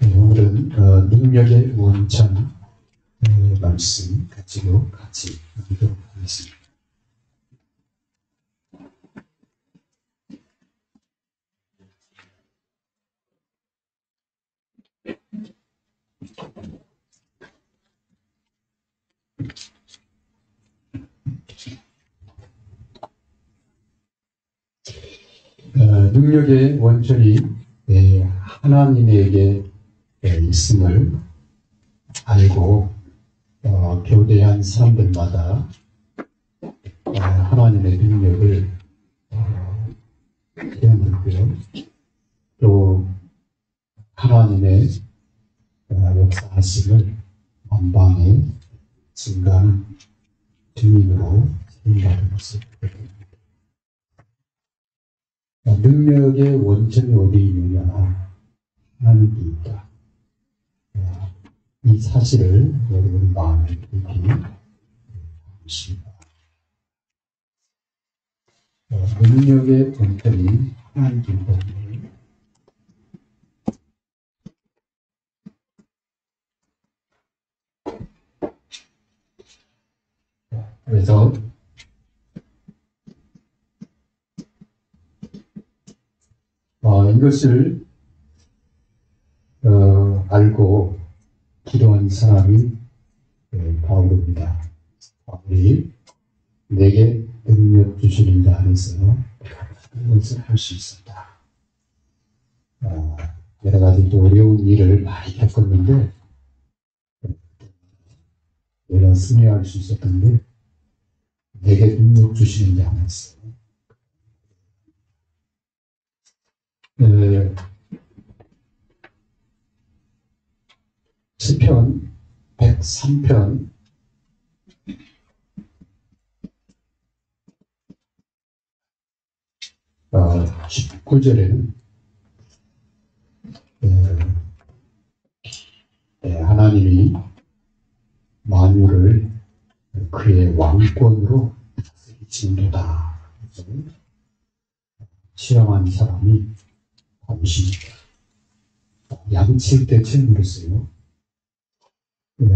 오늘은 능력의 원천 말씀 가지고 같이 나누도록 하겠습니다. 능력의 원천이 하나님에게 있음을 알고 교대한 사람들마다 하나님의 능력을 깨닫고요. 또 하나님의 역사하심을 만방에 증가하는 증인으로 생각하는 것을 능력의 원천이 어디 있느냐? 하나님께 있다. 이 사실을 여러분 마음에 깊이 담으십니다. 능력의 원천이 하나님께 있다. 그래서 이것을 알고 기도한 사람이 바울입니다. 바울이 내게 능력 주시는 자 안에서 그것을 할 수 있었다. 여러 가지 또 어려운 일을 많이 겪었는데 내가 승리할 수 있었던데 내게 능력 주시는 자 안에서 시편 103편 19절에는 하나님이 만유를 그의 왕권으로 다스리신도다. 시험한 사람이 당신이다. 양칠 때 질문했어요.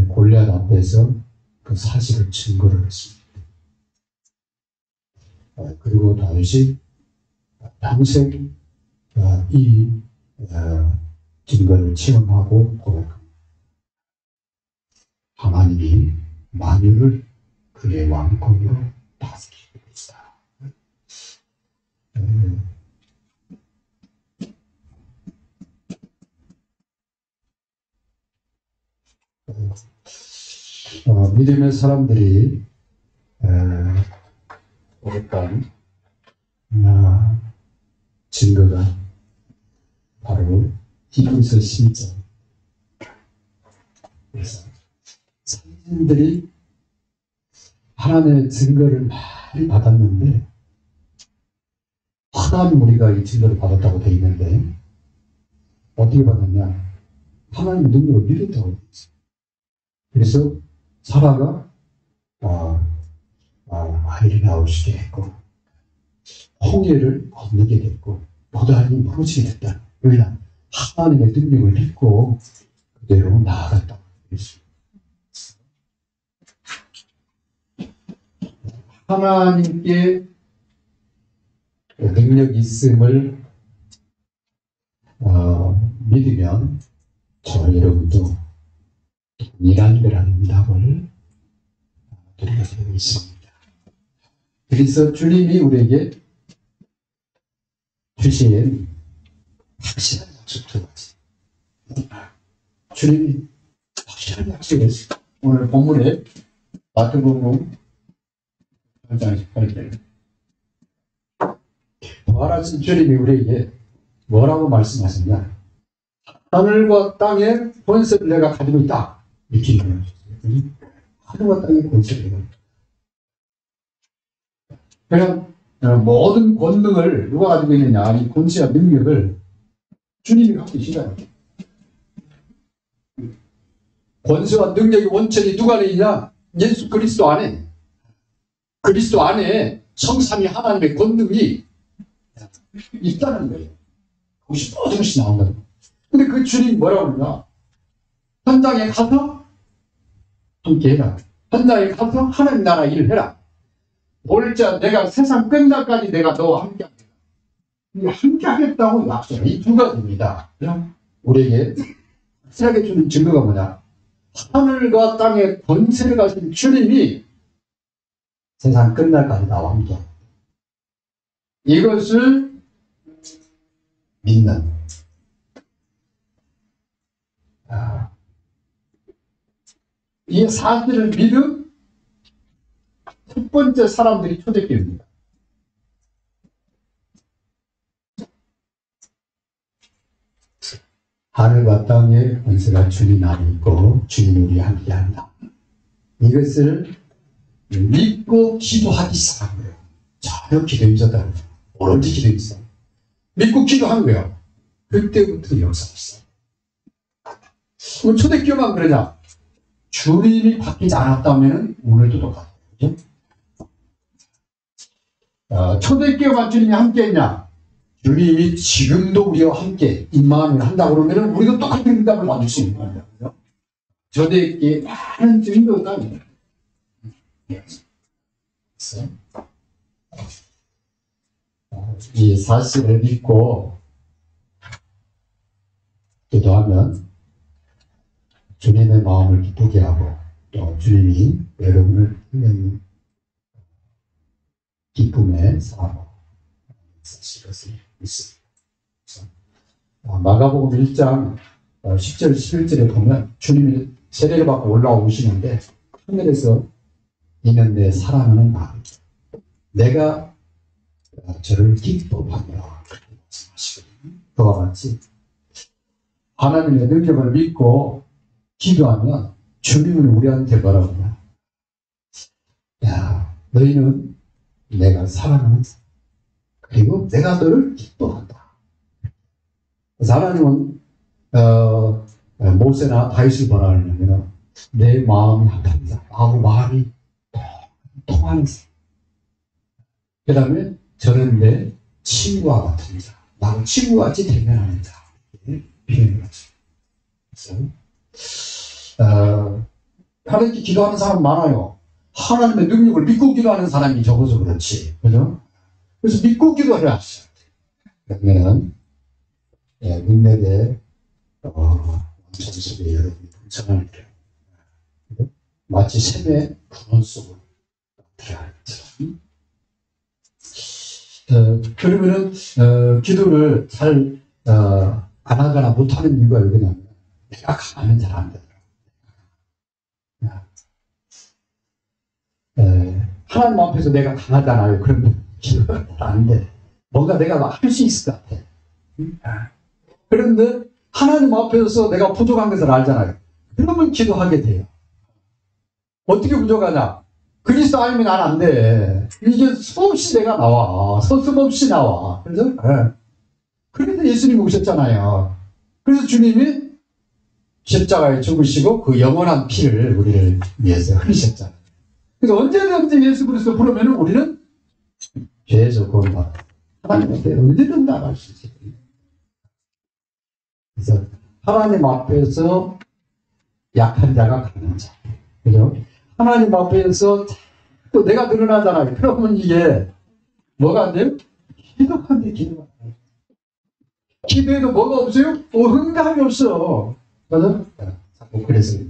골리앗 앞에서 그 사실을 증거를 했습니다. 그리고 다윗이 평생 이 증거를 체험하고 고백합니다. 하나님이 만유를 그의 왕권으로 다스리고 있다. 믿음의 사람들이 어떤 증거가 바로 히브리서 12장. 그래서 사람들이 하나님의 증거를 많이 받았는데 하나님 우리가 이 증거를 받았다고 되어 있는데 어떻게 받았냐? 하나님의 능력을 믿었다고 되어 있어요. 그래서 사라가 아이를 낳으시게 했고 홍해를 건너게 됐고 보다니 무너지게 됐다. 왜냐? 하나님의 능력을 믿고 그대로 나아갔다고 했습니다. 하나님께 능력이 있음을 믿으면 저 여러분도 동일한 거라는 답을 드리게 되어 있습니다. 그래서 주님이 우리에게 주신 확실한 약속 두 가지. 주님이 확실한 약속을 했어요. 오늘 본문에 마태복음 8장 18절 부활하신 주님이 우리에게 뭐라고 말씀하셨냐? 하늘과 땅의 권세를 내가 가지고 있다. 이렇게 얘기하셨어요. 하늘과 땅의 권세를 내가 그냥 모든 권능을 누가 가지고 있느냐? 이 권세와 능력을 주님이 갖고 계시잖아요. 권세와 능력의 원천이 누가 안에 있냐? 예수 그리스도 안에. 그리스도 안에 성삼위 하나님의 권능이 있다는 거예요. 그것이 모든 것이 나온다는 거예요. 근데 그 주님이 뭐라고 그러냐? 현장에 가서 함께 해라. 현장에 가서 하나님 나라 일을 해라. 볼자 내가 세상 끝날까지 내가 너와 함께 하겠다. 함께 하겠다고 약속을. 이 두 가지입니다. 우리에게 확실하게 주는 증거가 뭐냐? 하늘과 땅의 권세를 가진 주님이 세상 끝날까지 나와 함께 하겠다. 이것을 믿는 이 사실을 믿은 첫 번째 사람들이 초대교회입니다. 하늘과 땅의 권세가 주님 안에 있고 주님 우리 함께한다. 이것을 믿고 기도하기 시작한 거예요. 전혀 기도 힘쓰다. 오로지 기도 힘써. 믿고 기도한 거예요. 그때부터 역사가 있어요. 그럼 초대교회만 그러냐? 주님이 바뀌지 않았다면 오늘도 똑같아요. 그죠? 초대교회만 주님이 함께 했냐? 주님이 지금도 우리와 함께 임마누엘 한다고 그러면 우리도 똑같은 응답을 받을 수 있는 겁니다. 그죠? 초대교회에 많은 증거가 있어요. 이 사실을 믿고 기도하면 주님의 마음을 기쁘게 하고 또 주님이 여러분을 분명히 기쁨의 사람으로 사실 것을 믿습니다. 마가복음 1장 10절 11절에 보면 주님이 세례를 받고 올라오시는데 하늘에서 이는 내 사랑하는 아들 내가 저를 기뻐하노라 그렇게 말씀하시거든요. 그와 같이 하나님의 능력을 믿고 기도하면 주님은 우리한테 뭐라고 하냐? 야, 너희는 내가 사랑하는 사람 그리고 내가 너를 기뻐한다. 그래서 하나님은 모세나 다윗을 뭐라 하냐면 내 마음이 합합니다. 나하고 마음이 통하는 사람. 그 다음에 저는 내 친구와 같은 자, 나하고 친구같이 대면하는 자. 표현을 하죠. 그래서 하나님께 기도하는 사람 많아요. 하나님의 능력을 믿고 기도하는 사람이 적어서 그렇지. 그죠? 그래서 믿고 기도해야 하죠. 그러면 능력의 원천 속에 여러분이 동참할 때 마치 샘의 분원 속으로 들어갈 것처럼 그러면은 기도를 잘 안 하거나 못하는 이유가 왜냐면 내가 강하면 잘 안 되더라고요. 하나님 앞에서 내가 강하잖아요. 그러면 기도가 잘 안 돼. 뭔가 내가 막 할 수 있을 것 같아. 그런데 하나님 앞에서 내가 부족한 것을 알잖아요. 그러면 기도하게 돼요. 어떻게 부족하냐? 그리스도 아니면 난 안 돼. 이게 수없이 내가 나와. 서슴없이 나와. 그래서 예수님이 오셨잖아요. 그래서 주님이 십자가에 죽으시고 그 영원한 피를 우리를 위해서 흘리셨잖아요. 그래서 언제든지 예수 그리스도 부르면 우리는 죄에서 구원받아. 하나님한테 언제든 나갈 수 있어요. 그래서 하나님 앞에서 약한 자가 강한 자. 그죠? 하나님 앞에서 또 내가 늘어나잖아요. 그러면 이게 뭐가 안 돼요? 기도하는데 기도가 안 돼요. 기도해도 뭐가 없어요? 응답이 없어. 맞아? 자꾸 그래서요.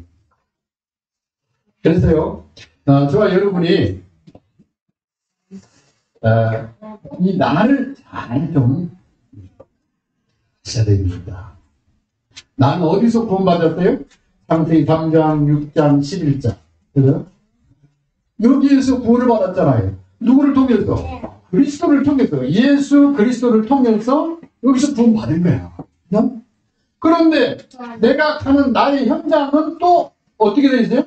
저와 여러분이 이 나를 잘 좀 하셔야 됩니다. 나는 어디서 구원받았어요? 창세기 3장, 6장, 11장. 그죠? 여기에서 구원을 받았잖아요. 누구를 통해서? 그리스도를 통해서. 예수 그리스도를 통해서 여기서 구원 받은 거야. 그죠? 그런데 내가 가는 나의 현장은 또 어떻게 되어 있어요?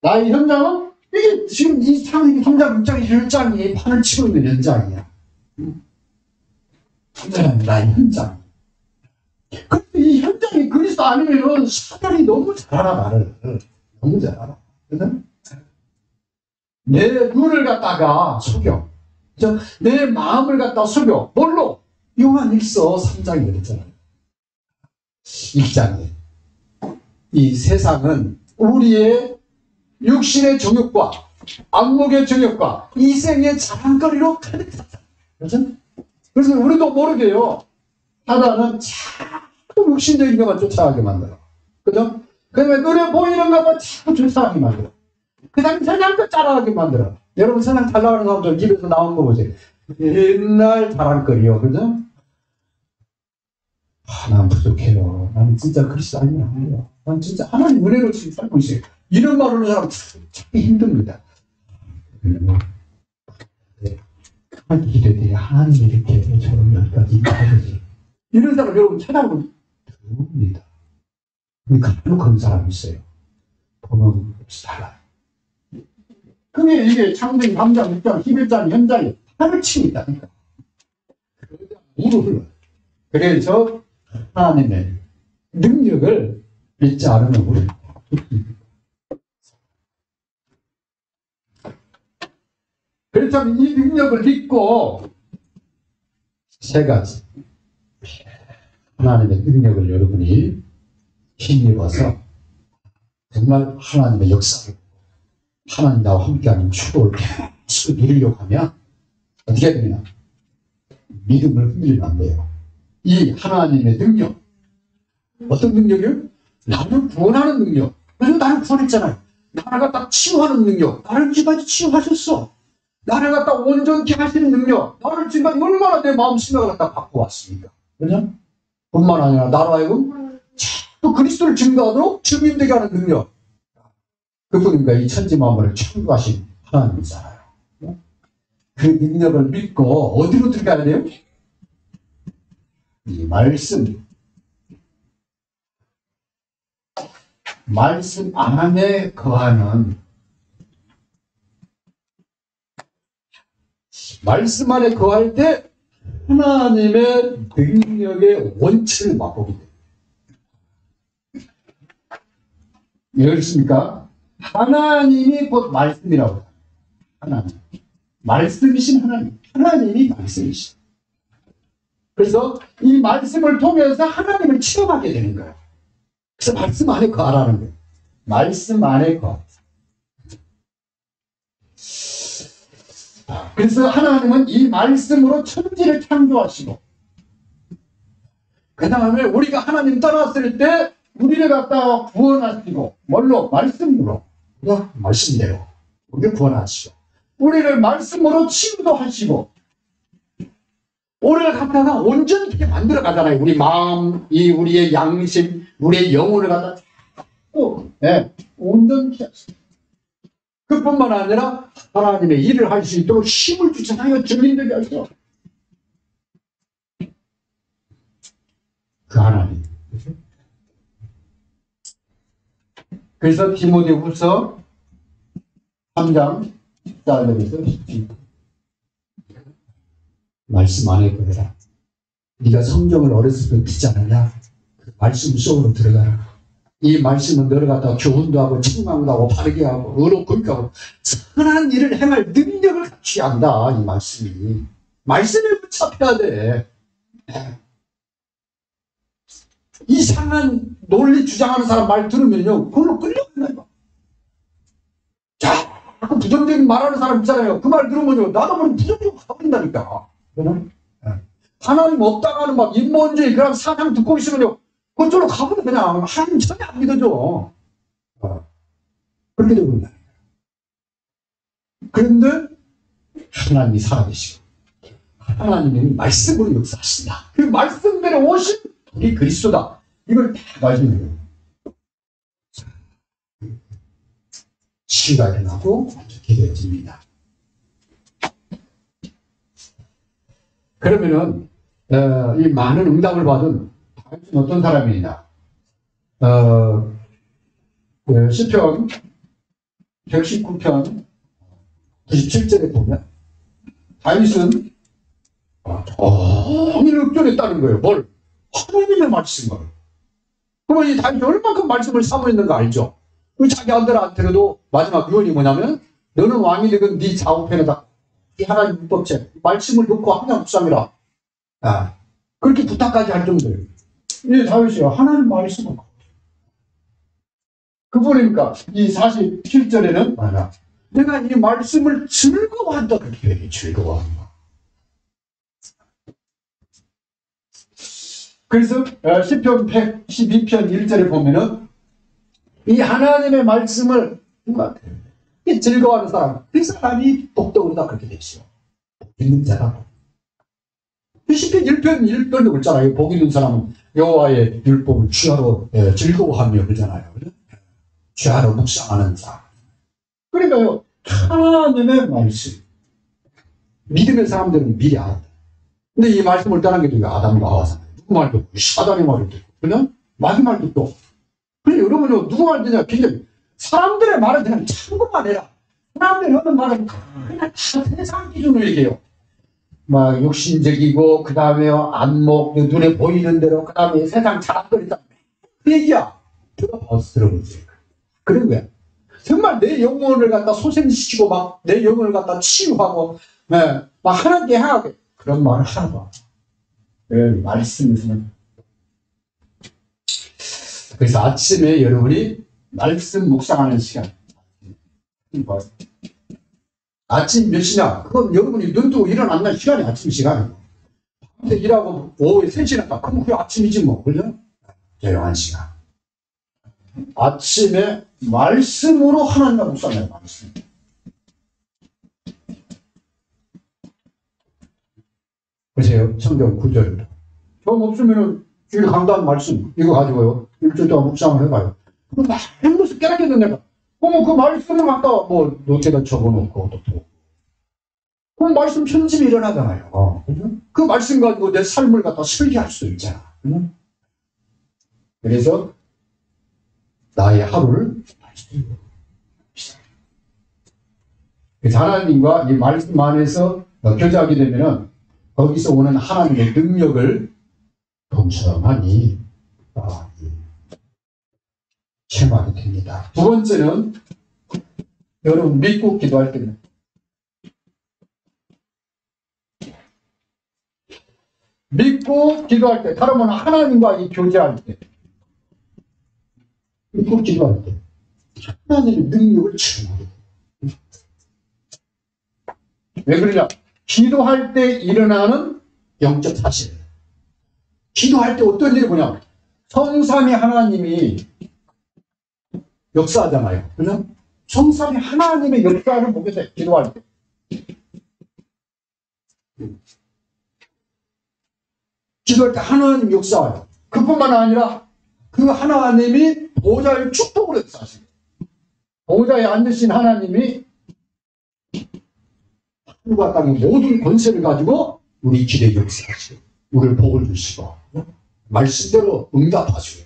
나의 현장은 이게 지금 이 창세기 3장, 6장, 1장이 판을 치고 있는 현장이야. 나의 현장. 근데 이 현장이 그리스도 아니면 사단이 너무 잘 알아, 나를. 너무 잘 알아. 그죠? 내 눈을 갖다가 속여. 내 마음을 갖다 속여. 뭘로? 요한 1서 3장에 그랬잖아요. 1장에. 이 세상은 우리의 육신의 정욕과 안목의 정욕과 이생의 자랑거리로 가득하다. 그렇죠? 그래서 우리도 모르게요. 사단은 자꾸 육신적인 것만 쫓아가게 만들어. 그죠? 그다음에 눈에 보이는 것만 자꾸 쫓아가게 만들어. 그 다음에 세상도 따라가게 만들어. 여러분 세상 잘 나가는 사람들 집에서 나온 거 보세요. 옛날 자랑거리요. 그죠? 난 부족해요. 난 진짜 그리스도인이 아니에요. 난 진짜 하나님 은혜로 지금 살고 있어요. 이런 말 하는 사람 참 힘듭니다. 그만 기대돼. 하나님 이렇게 저를 여기까지 하셔지. 이런 사람 여러분 찾아보면 드뭅니다. 간혹 그런 사람이 있어요. 보면 달라요. 그게 이게 창세기 3장, 6장, 11장 현장에 하늘 침이 있다니까. 물을 흘러. 그래서 하나님의 능력을 믿지 않으면 우리 그렇다면 이 능력을 믿고 세 가지 하나님의 능력을 여러분이 힘입어서 정말 하나님의 역사를 하나님 나와 함께하는 축복을 계속 누리려고 하면 어떻게 됩니까? 믿음을 흔들리면 안 돼요. 이 하나님의 능력 어떤 능력이요? 나를 구원하는 능력. 그래서 나를 구원했잖아요. 나를 갖다 치유하는 능력. 나를 지금까지 치유하셨어. 나를 갖다 온전케 하시는 능력. 나를 지금까지 얼마나 내 마음 생각을 갖다 바꿔왔습니까? 그죠? 뿐만 아니라 나로 하여금 또 그리스도를 증거하도록 증인되게 하는 능력. 그분입니다. 이 천지 만물을 창조하신 하나님이잖아요. 그 능력을 믿고 어디로 들어가야 돼요? 이 말씀 안에 거하는 말씀 안에 거할 때 하나님의 능력의 원칙을 맛보게 됩니다. 이해하셨습니까? 하나님이 곧 말씀이라고 해요. 하나님. 말씀이신 하나님. 하나님이 말씀이신. 그래서 이 말씀을 통해서 하나님을 체험하게 되는 거예요. 그래서 말씀 안에 거하라는 거예요. 말씀 안에 거. 그래서 하나님은 이 말씀으로 천지를 창조하시고 그 다음에 우리가 하나님 떠났을 때 우리를 갖다가 구원하시고 뭘로? 말씀으로. 말씀대로 우리를 구원하시고 우리를 말씀으로 치유도 하시고 우리를 갖다가 온전히 이렇게 만들어 가잖아요. 우리 마음, 우리의 양심, 우리의 영혼을 갖다가 자꾸 온전히 하시고 그뿐만 아니라 하나님의 일을 할 수 있도록 힘을 주잖아요. 증인되게 하시죠. 그 하나님. 그래서 디모데후서 3장 14절에서 17절 말씀 안에 거해라. 네가 성경을 어렸을 때 듣지 않았냐? 그 말씀 속으로 들어가라. 이 말씀은 너를 갖다가 교훈도 하고 책망도 하고 바르게 하고 의롭고 하고 선한 일을 행할 능력을 갖추어야 한다. 이 말씀이. 말씀에 붙잡혀야 돼. 이상한 논리 주장하는 사람 말 들으면요 그걸로 끌려간다. 자꾸 부정적인 말하는 사람 있잖아요. 그 말 들으면요 나도 모르게 부정적으로 가버린다니까. 하나님 없다고 하는 막 인본주의 그런 사상 듣고 있으면요 그쪽으로 가버려. 그냥 하나님 전혀 안 믿어줘. 그렇게 되고 있다. 그런데 하나님이 살아계시고 하나님이 말씀으로 역사하신다. 그 말씀대로 오신 우리 그리스도다. 이걸 다 가지고 있는 치유가 일어나고 어떻게 되어집니다. 그러면은 이 많은 응답을 받은 어떤 사람이냐? 시편 119편 97절에 보면 다윗은 종일 읊조렸다는 거예요. 뭘? 하나님의 말씀을. 그러면 이 다윗이 얼마큼 말씀을 사모했는 거 알죠? 자기 아들한테도 마지막 유언이 뭐냐면 너는 왕이 되건 네 좌우편에다 이 하나님 율법책 말씀을 놓고 하나님 묵상해라. 그렇게 부탁까지 할 정도예요. 이 다윗이 하나님 말씀을 그 보니까 이 47절에는 내가 이 말씀을 즐거워한다 그렇게 얘기해. 즐거워한다. 그래서 시편 112편 1절에 보면은 이 하나님의 말씀을 즐거워하는 사람, 그 사람이 복덕으로다 그렇게 되죠. 복 있는 자다. 시편 1편 1절도 그렇잖아요. 복 있는 사람은 여호와의 율법을 취하러 즐거워하며 그러잖아요. 취하러 묵상하는 사람. 그러니까요, 하나님의 말씀. 믿음의 사람들은 미리 알았다. 근데 이 말씀을 떠난 게 누가 아담과 하와잖아요. 누구 말도 없고, 사단의 말도 없고, 그냥 마귀 말도 없고. 그래, 여러분은 누구 말 듣냐? 굉장히 사람들의 말은 그냥 참고만 해라. 사람들이 하는 말은 그냥 다 세상 기준으로 얘기해요. 막 욕심적이고, 그 다음에 안목, 눈에 보이는 대로, 그 다음에 세상 자랑거리다. 그 얘기야. 들어보세요. 그런 거야. 정말 내 영혼을 갖다 소생시키고, 막 내 영혼을 갖다 치유하고, 막 하나님께 향하게. 그런 말을 하나도 안 말씀에서는. 그래서 아침에 여러분이 말씀 묵상하는 시간. 아침 몇 시냐? 그건 여러분이 눈 뜨고 일어나는 시간이 아침 시간이고. 근데 일하고 오후에 3시나 가. 그럼 그게 아침이지 뭐. 그죠? 조용한 시간. 아침에 말씀으로 하나님과 묵상해요. 말씀. 보세요. 성경 9절. 좀 없으면은 주일 강단 말씀 이거 가지고요. 일주일 동안 묵상을 해봐요. 그럼 막 행복해서 깨닫게 내가. 그러면 그 말씀을 갖다 뭐 노트에다 적어놓고 또 그럼 말씀 편집이 일어나잖아요. 그 말씀 가지고 내 삶을 갖다 설계할 수 있잖아. 그래서 나의 하루를 그래서 하나님과 이 말씀 안에서 교제하게 되면은 거기서 오는 하나님의 능력을 동성하니 체험하게 됩니다. 두 번째는 여러분 믿고 기도할 때는 믿고 기도할 때, 다른 건 하나님과 이 교제할 때, 믿고 기도할 때 하나님의 능력을 체험하게 됩니다. 왜 그러냐? 기도할 때 일어나는 영적 사실. 기도할 때 어떤 일이 뭐냐? 성삼위 하나님이 역사하잖아요. 그죠? 성삼위 하나님의 역사를 보게 돼. 기도할 때. 기도할 때 하나님 역사해요. 그뿐만 아니라 그 하나님이 보좌의 축복을 역사하시고 보좌에 앉으신 하나님이 하늘과 땅의 모든 권세를 가지고 우리 길에 역사하시고 우리를 복을 주시고 말씀대로 응답하시고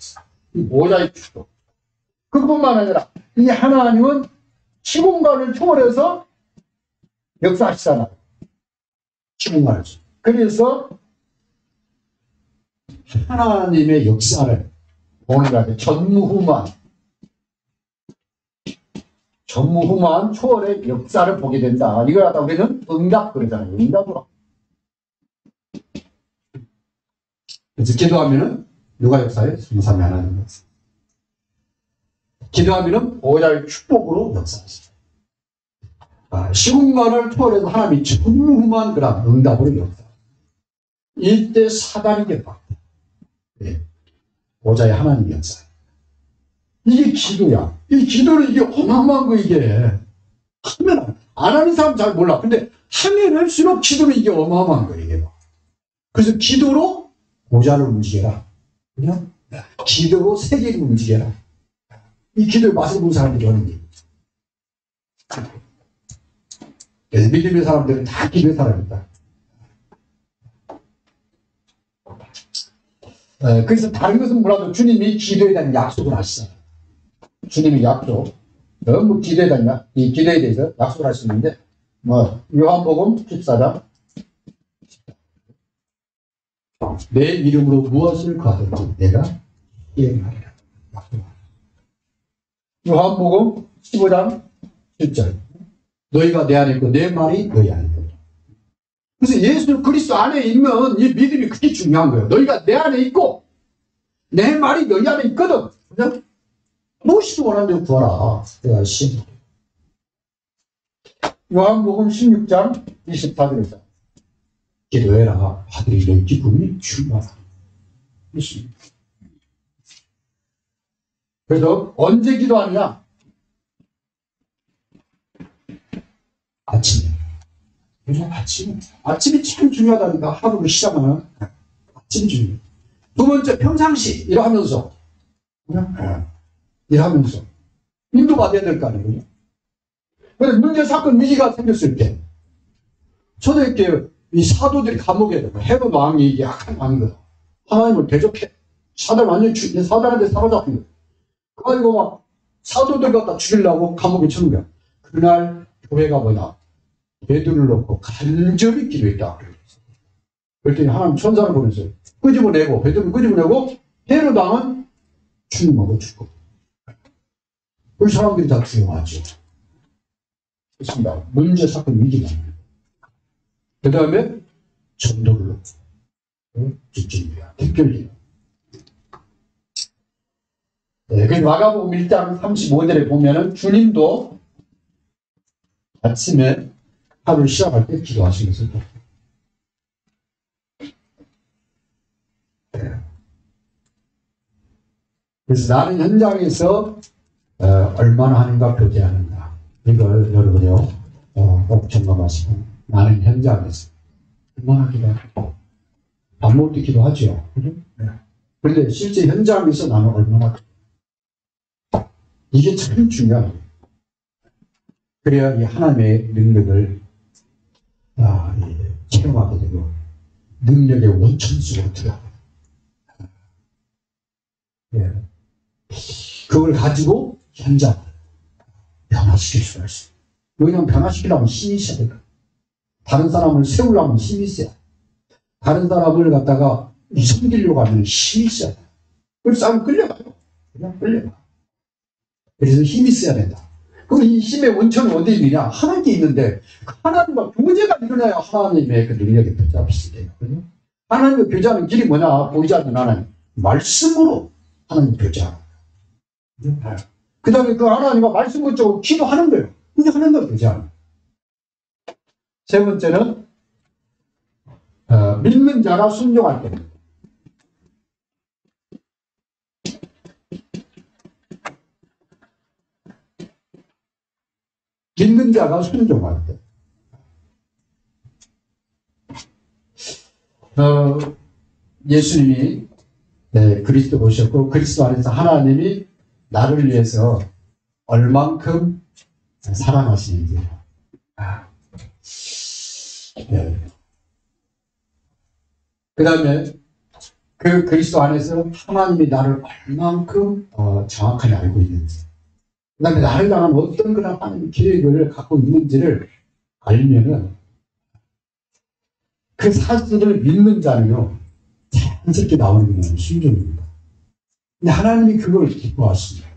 이 보좌의 축복. 그뿐만 아니라 이 하나님은 시공간을 초월해서 역사하시잖아요. 시공간을. 그래서 하나님의 역사를 보는 거야. 전무후무한 초월의 역사를 보게 된다. 이걸 갖다 우리는 응답 그러잖아요. 응답으로. 그래서 기도하면은 누가 역사해? 성삼위 하나님 역사. 기도하면은 보좌의 축복으로 역사하시죠. 시공간을 초월해서 하나님이 전무후무한 그런 응답으로 역사. 이때 사단이 개박. 보좌의 하나님 역사. 이게 기도야. 이 기도는 이게 어마어마한 거 이게. 하면 안 하는 사람 잘 몰라. 근데 하면 할수록 기도는 이게 어마어마한 거 이게. 그래서 기도로 보좌를 움직여라. 그냥 기도로 세계를 움직여라. 이 기도의 맛을 본 사람들이 하는 게. 그래서 믿음의 사람들은 다 기도의 사람이다. 그래서 다른 것은 몰라도 주님이 기도에 대한 약속을 하시잖아요. 주님이 약속. 너무 기도에 대한, 이 기도에 대해서 약속을 하시는데, 요한복음 14장. 내 이름으로 무엇을 구하든지 내가 이행하리라. 요한복음 15장 7절. 너희가 내 안에 있고 내 말이 너희 안에 있고 그래서 예수 그리스도 안에 있는 이 믿음이 그게 중요한 거예요. 너희가 내 안에 있고 내 말이 너희 안에 있거든. 그죠? 무엇이든 원하는 대로 구하라. 내가 신. 요한복음 16장 24절에서 기도해라. 받으리 너희 기쁨이 충만하다. 그렇습니다. 그래서 언제 기도하느냐? 아침에. 그래서 아침이 참 중요하다니까. 하루를 시작하는 아침이 중요해요. 두 번째, 평상시 일하면서. 일하면서. 인도받아야 될 거 아니에요. 그런데 문제, 사건, 위기가 생겼을 때, 초대교회 이 사도들이 감옥에 들어가. 헤롯 왕이 약한 왕이거든. 하나님을 대적해. 사단한테 사로잡힌 거야. 그래가지고 막 사도들 갖다 죽이려고 감옥에 쳐는 거야. 그날 교회가 뭐냐? 베드로를 놓고 간절히 기도했다. 그랬더니 하나님 천사를 보내서 끄집어내고, 베드로를 끄집어내고, 헤롯 왕은 죽음하고 죽고. 그 사람들이 다 죽어가죠. 그렇습니다. 문제, 사건, 위기가. 그 다음에 전도를 놓고, 직진이야. 특별히. 네, 그 마가복음 1장 35절에 보면은 주님도 아침에 하루를 시작할 때 기도하시는 것을 봅니다. 네. 그래서 나는 현장에서 얼마나 하는가 교제하는가 이걸 여러분이요 꼭 점검하시고 나는 현장에서 얼마나 기도하고 밥 먹을 때 기도하죠. 그죠? 네. 그런데 실제 현장에서 나는 얼마나 이게 참 중요해요. 그래야 이 하나님의 능력을 체험하게 되고 능력의 원천 속으로 들어가요. 예. 그걸 가지고 현장을 변화시킬 수가 있어요. 왜냐하면 변화시키려면 힘이 있어야 돼요. 다른 사람을 세우려면 힘이 있어야 돼요. 다른 사람을 갖다가 섬기려고 하면 힘이 있어야 돼요. 그래서 사람 끌려가요. 그냥 끌려가. 그래서 힘이 있어야 된다. 그럼 이 힘의 원천은 어디에 있느냐? 하나님께 있는데 하나님과 교제가 일어나야 하나님의 그 능력이 붙잡힐 때요. 하나님과 교제하는 길이 뭐냐? 보이지 않는 하나님. 말씀으로 하나님 교제하는 거예요. 그 다음에 그 하나님과 말씀 붙잡고 기도하는 거예요. 근데 하나님과 교제하는 거예요. 세 번째는 믿는 자가 순종할 때입니다. 믿는 자가 순종할 때. 예수님이 그리스도 오셨고 그리스도 안에서 하나님이 나를 위해서 얼만큼 사랑하시는지. 그 다음에 그 그리스도 안에서 하나님이 나를 얼만큼 정확하게 알고 있는지. 그 다음에 나를 향한 어떤 그런 하나님 계획을 갖고 있는지를 알면은 그 사실을 믿는 자는요, 자연스럽게 나오는 건 순종입니다. 근데 하나님이 그걸 기뻐하십니다.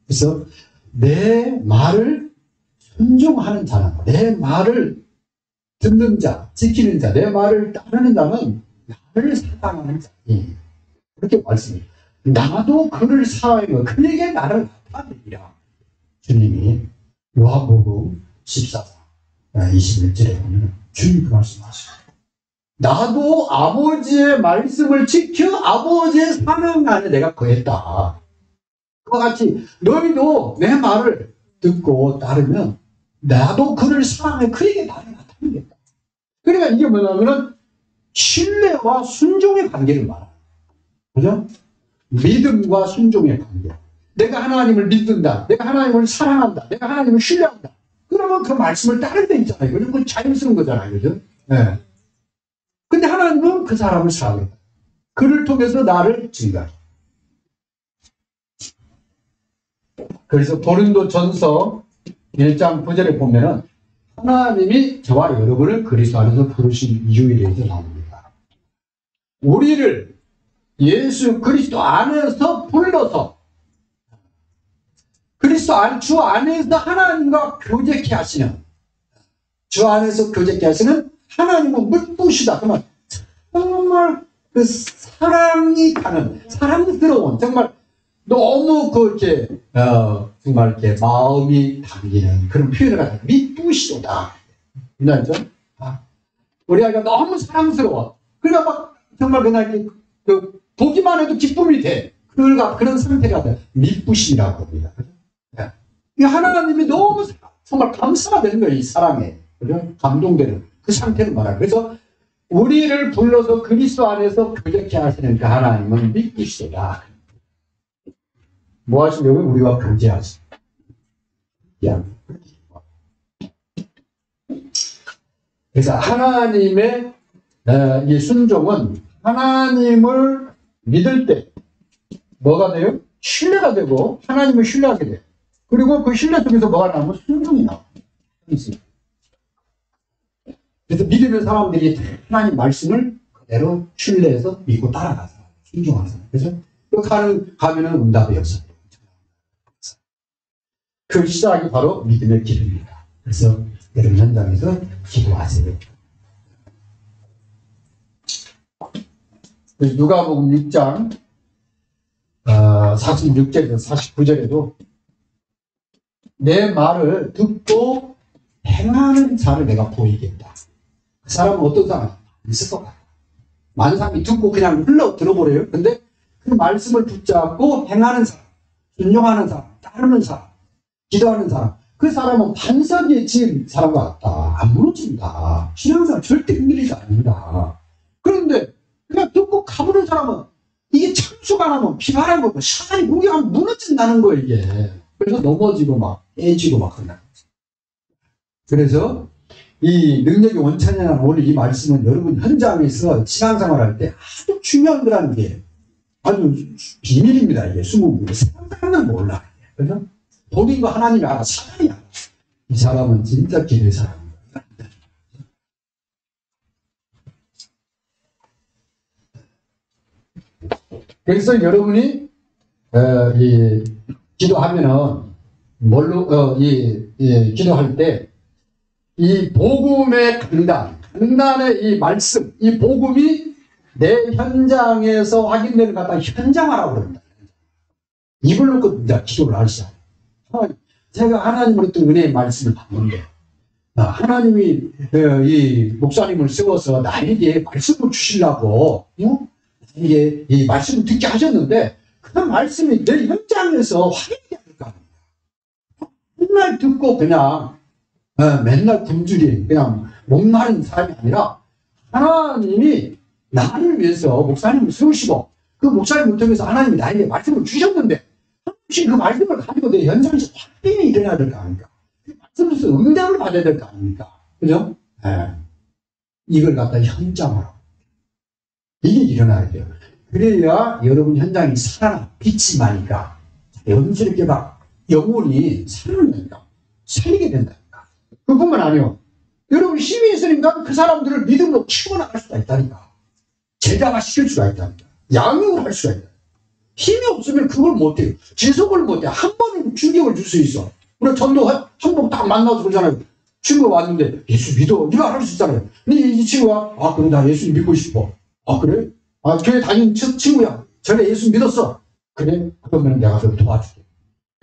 그래서 내 말을 순종하는 자는, 내 말을 듣는 자, 지키는 자, 내 말을 따르는 자는 나를 사랑하는 자. 그렇게 말씀해요. 나도 그를 사랑하며 그에게 나를 나타내리라. 주님이 요한복음 14장 21절에 보면 주님 그 말씀하시죠. 나도 아버지의 말씀을 지켜 아버지의 사명 안에 내가 거했다. 그와 같이 너희도 내 말을 듣고 따르면 나도 그를 사랑해 그에게 나를 나타내겠다. 그러니까 이게 뭐냐면은 신뢰와 순종의 관계를 말해요. 그죠? 믿음과 순종의 관계. 내가 하나님을 믿는다. 내가 하나님을 사랑한다. 내가 하나님을 신뢰한다. 그러면 그 말씀을 따를 때 있잖아요. 그건 자연스러운 거잖아요. 그죠? 네. 근데 하나님은 그 사람을 사랑한다. 그를 통해서 나를 증가해. 그래서 고린도전서 1장 9절에 보면은 하나님이 저와 여러분을 그리스도 안에서 부르신 이유에 대해서 나옵니다. 우리를 예수 그리스도 안에서 불러서 그리스도 주 안에서 하나님과 교제케 하시는, 주 안에서 교제케 하시는 하나님은 물부시다. 그러면 정말 그 사랑이 가는, 사랑스러운, 정말 너무 그렇게, 정말 이렇게 마음이 담기는 그런 표현을 갖다 미쁘시도다. 이해하죠? 우리 아이가 너무 사랑스러워. 그러니까 막 정말 그냥 보기만 해도 기쁨이 돼. 그런 상태가 돼. 미쁘심이라고 합니다. 이 하나님이 너무 정말 감사가 되는 거예요. 이 사랑에. 그죠? 감동되는 그 상태를 말하는. 그래서 우리를 불러서 그리스도 안에서 교제케 하시는 그 하나님은 미쁘시다. 뭐 하시려고? 우리와 교제하시. 그래서 하나님의 이 순종은 하나님을 믿을 때 뭐가 돼요? 신뢰가 되고 하나님을 신뢰하게 돼요. 그리고 그 신뢰 속에서 뭐가 나오면 순종이 나와요. 그래서 믿으면 사람들이 하나님 말씀을 그대로 신뢰해서 믿고 따라가서 순종하서. 그래서 가면은 응답의 역사. 그 시작이 바로 믿음의 길입니다. 그래서 여러분 현장에서 기도하세요. 누가복음 6장 46절에서 49절에도 내 말을 듣고 행하는 자를 내가 보이겠다. 그 사람은 어떤 사람? 있을 것 같아. 많은 사람이 듣고 그냥 흘러 들어버려요. 근데 그 말씀을 붙잡고 행하는 사람, 순종하는 사람, 따르는 사람, 기도하는 사람, 그 사람은 반석 위에 지은 사람과 같다. 안 무너진다. 신앙생활 절대 흔들리지 않는다. 그런데 그냥 듣고 가보는 사람은 이게 참수가 나면 비바람이 사단이 공격하면 무너진다는 거예요, 이게. 그래서 넘어지고 막 깨지고 막 그런다. 그래서 이 능력의 원천이라는 오늘 이 말씀은 여러분 현장에서 신앙생활 할 때 아주 중요한 거라는 게 아주 비밀입니다. 이게 숨은 게 사람은 몰라. 그래서 본인과 하나님이 알아. 사람이 알아. 이 사람은 진짜 기도의 사람입니다. 그래서 여러분이 기도하면은 뭘로 기도할 때 이 복음의 강단의 이 말씀, 이 복음이 내 현장에서 확인되는 것 같다. 현장화라고 그럽니다. 이걸 놓고 이제 기도를 하시죠. 제가 하나님으로부터 은혜의 말씀을 받는데 하나님이 이 목사님을 세워서 나에게 말씀을 주시려고 이게 이 말씀을 듣게 하셨는데 그 말씀이 내 현장에서 확인이 될 거 아닙니까? 맨날 듣고 그냥 맨날 굶주린 그냥 목마른 사람이 아니라 하나님이 나를 위해서 목사님을 세우시고 그 목사님을 통해서 하나님이 나에게 말씀을 주셨는데 혹시 그 말씀을 가지고 내 현장에서 확인이 일어나야 될 거 아닙니까? 그 말씀에서 응답을 받아야 될 거 아닙니까? 그죠? 이걸 갖다 현장으로 이게 일어나야 돼요. 그래야 여러분 현장이 살아나 빛이 나니까 염스럽게 막 영혼이 살아나니까 살리게 된다니까. 그뿐만 아니에요. 여러분 힘이 있으니까 그 사람들을 믿음으로 키워나갈 수가 있다니까. 제자가 시킬 수가 있다니까. 양육을 할 수가 있다. 힘이 없으면 그걸 못해요. 지속을 못해. 한 번은 충격을 줄 수 있어. 우리 전도 한 번 딱 만나서 그러잖아요. 친구가 왔는데 예수 믿어. 네가 할 수 있잖아요. 근데 이 친구가 그래 나 예수 믿고 싶어. 그래? 교회 다니는 친구야. 전에 예수 믿었어. 그래? 그러면 내가 좀 도와줄게.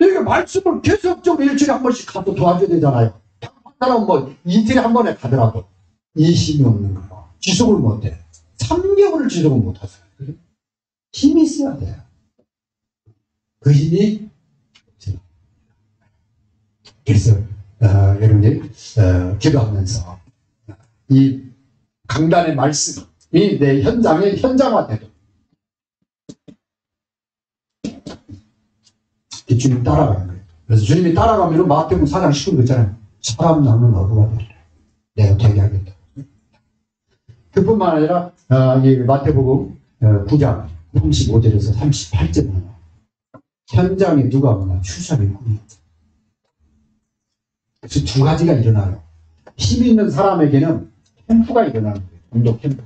이게 말씀을 계속적으로 일주일에 한 번씩 가서 도와줘야 되잖아요. 사람 뭐 이틀에 한 번에 가더라도 이 힘이 없는 거야. 지속을 못해. 3개월을 지속을 못하세요. 힘이 있어야 돼요. 그 힘이 그래서 여러분이 기도하면서 이 강단의 말씀이 내 현장에 현장화되도록 주님 따라가는 거예요. 그래서 주님이 따라가면 마태복음 4장 10절 있잖아요. 사람 낳는 어부가 되리라. 내가 되게 하겠다. 그뿐만 아니라 이 마태복음 9장 35절에서 38절에 현장에 누가 오나 추수하는 꿈이 그래서 두 가지가 일어나요. 힘 있는 사람에게는 캠프가 일어나는 거예요. 공동 캠프.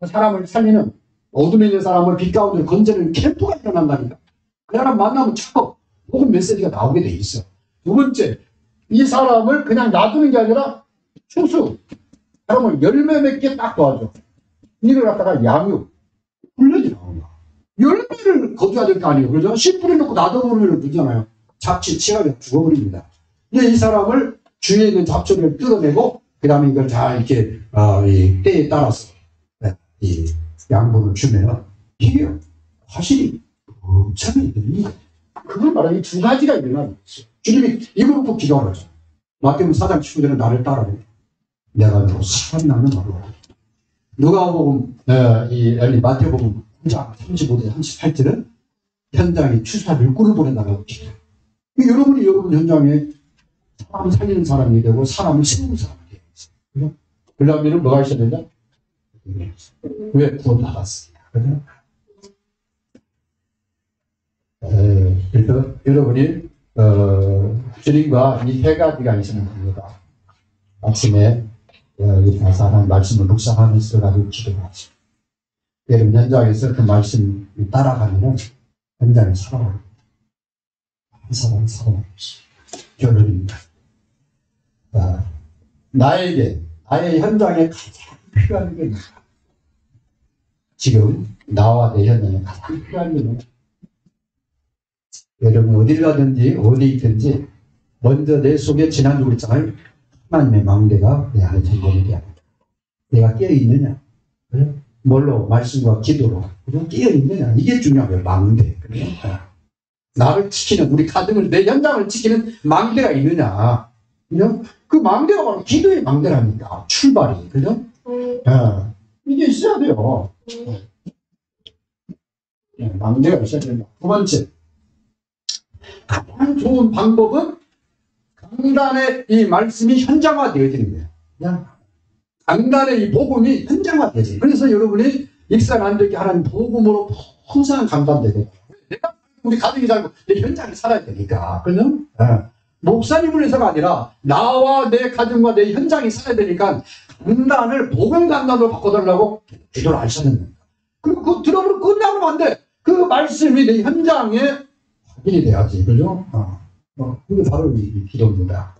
사람을 살리는 어둠에 있는 사람을 빛 가운데 건져내는 캠프가 일어난다니까. 그 사람 만나면 자꾸 복음 메시지가 나오게 돼 있어. 두 번째, 이 사람을 그냥 놔두는 게 아니라 추수, 사람을 열매 맺게 딱 도와줘. 이걸 갖다가 양육, 훈련이 나오는 거야. 열매를 거둬야 될 거 아니에요. 그죠? 씨 뿌려놓고 놔둬버리면 되잖아요. 잡치 치아가 죽어버립니다. 근데 이 사람을 주위에 있는 잡초를 뜯어내고, 그 다음에 이걸 잘 이렇게, 이 때에 따라서, 이 양분을 주면, 이게 화실이 엄청나게 들립니다. 그걸 말하는 이 두 가지가 일어나는 거죠. 주님이 이걸 놓고 기도하는 거죠. 마태복음 4장 19절에 나를 따라해. 내가 너 살아나는 말로. 누가복음, 마태복음 9장 35절 38절은 현장에 추수할 꿀을 보낸다고 기도해요. 여러분이 여러분 현장에 사람 살리는 사람이 되고 사람을 세우는 사람이 되고 그러려면 뭐가 있어야 되냐? 왜 구원 받았으니까. 그죠? 그래서 여러분이 주님과 이 세 가지가 있으면 됩니다. 아침에 우리 가서 하는 말씀을 묵상하면서 가지고 기도를 하죠. 여러분 현장에서 그 말씀 따라가면은 현장에 살아옵니다. 한 사람 살아옵니다. 결론입니다. 나의 현장에 가장 필요한 게 있다. 지금 나와 내 현장에 가장 필요한 게 뭐냐? 여러분 어딜 가든지 어디 있든지 먼저 내 속에 지난주 그랬잖아요. 하나님의 망대가 내 안에 잠겨있는 게 아니다. 내가 깨어있느냐? 그래? 뭘로? 말씀과 기도로. 그래? 깨어있느냐? 이게 중요한 거예요. 망대. 그래? 나를 지키는, 우리 가정을, 내 현장을 지키는 망대가 있느냐? 그죠? 그 망대가 바로 기도의 망대라니까. 출발이. 그죠? 이게 있어야 돼요. 망대가 있어야 된다. 두 번째. 가장 좋은 방법은 강단의 이 말씀이 현장화되어지는 거예요. 그냥 강단의 이 복음이 현장화되어지는 거예요. 그래서 여러분이 익산 안 되게 하나님 복음으로 항상 강단되게. 내가 우리 가정이 살고 내 현장에 살아야 되니까. 그죠? 목사님을 해서가 아니라 나와 내 가정과 내 현장이 살아야 되니까 강단을 복음 강단으로 바꿔달라고 기도를 하셨는 거예요. 그리고 그 들어보면 끝나면 안 돼. 그 말씀이 내 현장에 확인이 돼야지. 그죠? 그게 바로 이 기도입니다.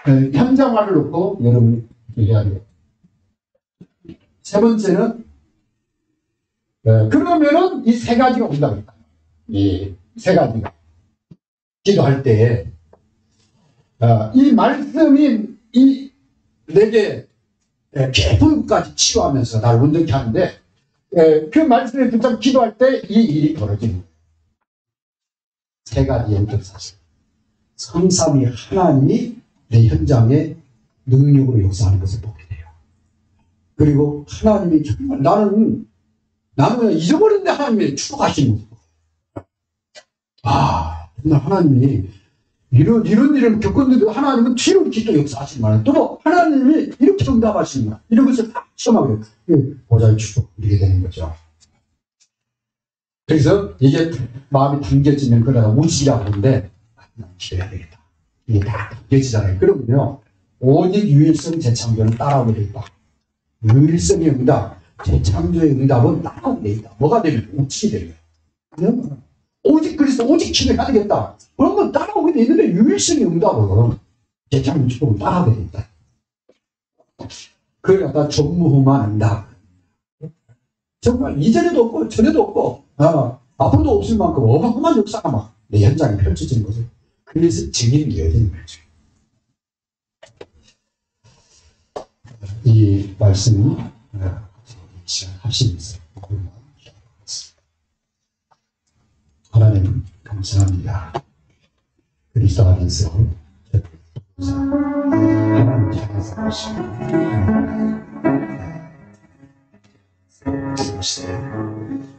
현장화를 놓고 여러분이 얘기해야 돼요. 세 번째는, 그러면은 이 세 가지가 온다고 했다. 이 세 가지가. 기도할 때, 이 말씀이 내게 깊은 곳까지 치유하면서 나를 온전케 하는데, 그 말씀에 붙잡고 기도할 때 이 일이 벌어지는 거예요. 세 가지 연결사실. 성삼위 하나님이 내 현장에 능력으로 역사하는 것을 보게 돼요. 그리고 하나님이 정말 나는 잊어버렸는데 하나님이 축복하시는 거예요. 정말 하나님이 이런 일을 겪었는데도 하나님은 이렇게 또 역사하시는 또 하나님이 이렇게 응답하시는 거야. 이런 것을 딱 시험하게 보좌의 축복 이렇게 되는 거죠. 그래서 이게 마음이 당겨지면 그러다 우직이라고 하는데 기도해야 되겠다. 이게 다 당겨지잖아요. 그러면요 오직 유일성 재창조는 따라오게 돼 있다. 유일성의 응답, 재창조의 응답은 따라오게 돼 있다. 뭐가 되면 우직이 되는 거예요. 오직 그리스도 오직 기도해야 되겠다. 그러면 따라오게 돼 있는데 유일성의 응답은 재창조 축복은 따라오게 돼 있다. 그걸 갖다 전무후무한 응답. 정말 이전에도 없고 전에도 없고 앞으로도 없을 만큼 어마어마한 역사가 막 내 현장에 펼쳐지는 거죠. 그래서 증인이 되어지는 거죠. 이 말씀이 합심해서 하나님 감사합니다. 그리스도 안에서 하나님 향해서 하시고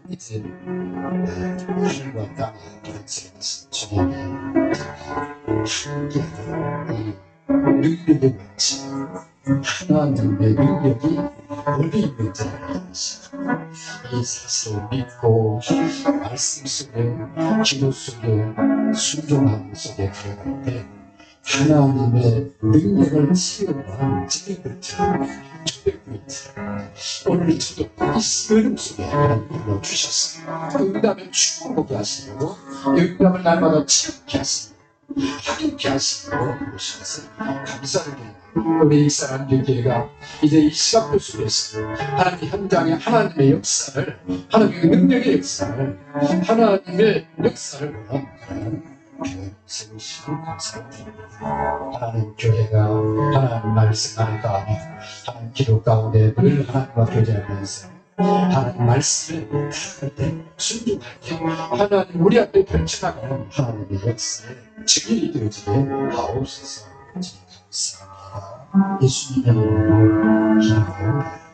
이제 하늘과 땅의 결정하신 주님이 함께하는 이 능력의 원칙 하나님의 능력이 어디 있는지 이 사실을 믿고 말씀 속에 기도 속에 순종함 속에 들어갈 때 하나님의 능력을 체험한 오늘 저도 이 흐름 속에 하나님 불러주셨어요. 응답을 축복하게 하시고 응답을 날마다 체험케 하시고 하객케 하시고 오신 것을 감사를 드립니다. 우리 익사람들교회가 이제 이 시각도 속에서 하나님 현장의 하나님의 역사를, 하나님의 능력의 역사를, 하나님의 역사를 원하는 교회를 세우시고 감사를 드립니다. 하나님 교회가 하나님 말씀 안에 하나님 기도 가운데 늘 하나님과 교제하면서 하나님 말씀을 따를 때 순종할 때 하나님 우리 앞에 펼쳐나가는 하나님의 역사의 증인이 되어지게 하옵소서. 감사합니다. 예수님의 이름으로 기도합니다.